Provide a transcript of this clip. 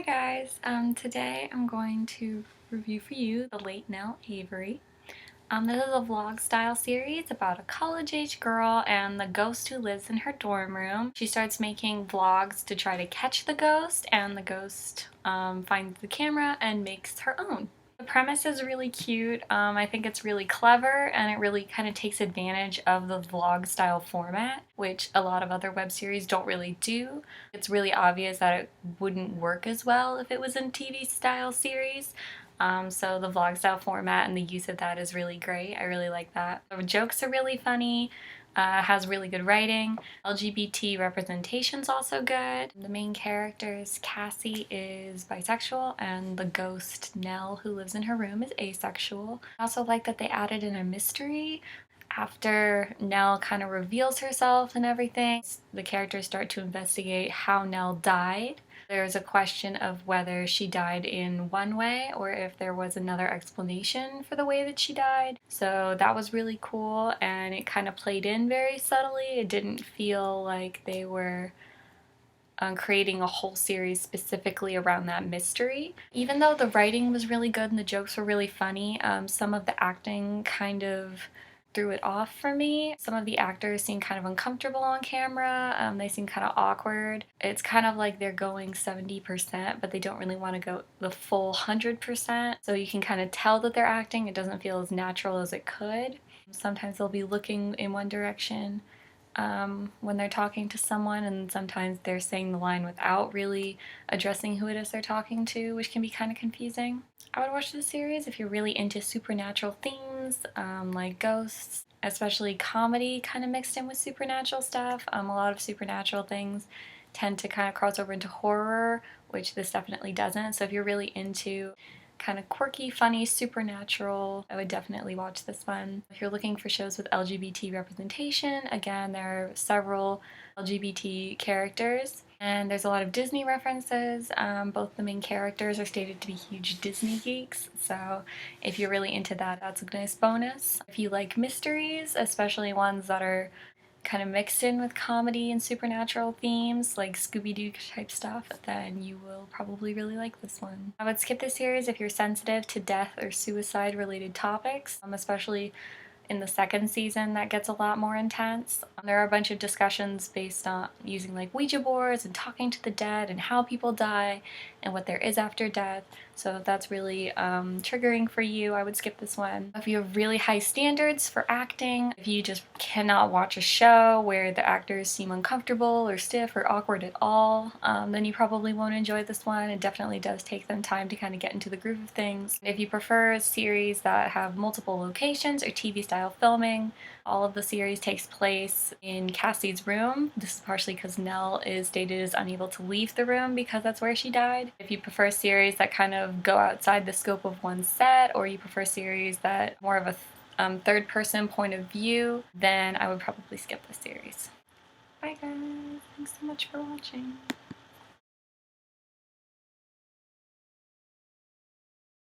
guys, today I'm going to review for you The Late Nell Avery. This is a vlog style series about a college-age girl and the ghost who lives in her dorm room. She starts making vlogs to try to catch the ghost, and the ghost finds the camera and makes her own. The premise is really cute. I think it's really clever, and it really kind of takes advantage of the vlog style format, which a lot of other web series don't really do. It's really obvious that it wouldn't work as well if it was in TV style series. So the vlog style format and the use of that is really great. I really like that. The jokes are really funny. Has really good writing. LGBT representation's also good. The main characters, Cassie is bisexual and the ghost, Nell, who lives in her room, is asexual. I also like that they added in a mystery. After Nell kind of reveals herself and everything, the characters start to investigate how Nell died. There's a question of whether she died in one way or if there was another explanation for the way that she died. So that was really cool, and it kind of played in very subtly. It didn't feel like they were creating a whole series specifically around that mystery. Even though the writing was really good and the jokes were really funny, some of the acting kind of threw it off for me. Some of the actors seem kind of uncomfortable on camera. They seem kind of awkward. It's kind of like they're going 70%, but they don't really want to go the full 100%. So you can kind of tell that they're acting. It doesn't feel as natural as it could. Sometimes they'll be looking in one direction when they're talking to someone, and sometimes they're saying the line without really addressing who it is they're talking to, which can be kind of confusing. I would watch this series if you're really into supernatural themes, like ghosts, especially comedy kind of mixed in with supernatural stuff. A lot of supernatural things tend to kind of cross over into horror, which this definitely doesn't. So if you're really into kind of quirky, funny, supernatural, I would definitely watch this one. If you're looking for shows with LGBT representation, again, there are several LGBT characters, and there's a lot of Disney references. Both the main characters are stated to be huge Disney geeks, so if you're really into that, that's a nice bonus. If you like mysteries, especially ones that are kind of mixed in with comedy and supernatural themes, like Scooby-Doo type stuff, then you will probably really like this one. I would skip this series if you're sensitive to death or suicide related topics, especially in the second season that gets a lot more intense. There are a bunch of discussions based on using like Ouija boards and talking to the dead and how people die and what there is after death. So if that's really triggering for you, I would skip this one. If you have really high standards for acting, if you just cannot watch a show where the actors seem uncomfortable or stiff or awkward at all, then you probably won't enjoy this one. It definitely does take them time to kind of get into the groove of things. If you prefer series that have multiple locations or TV style filming, all of the series takes place in Cassie's room. This is partially because Nell is stated as unable to leave the room because that's where she died. If you prefer series that kind of go outside the scope of one set, or you prefer series that more of a third person point of view, then I would probably skip this series. Bye guys, thanks so much for watching.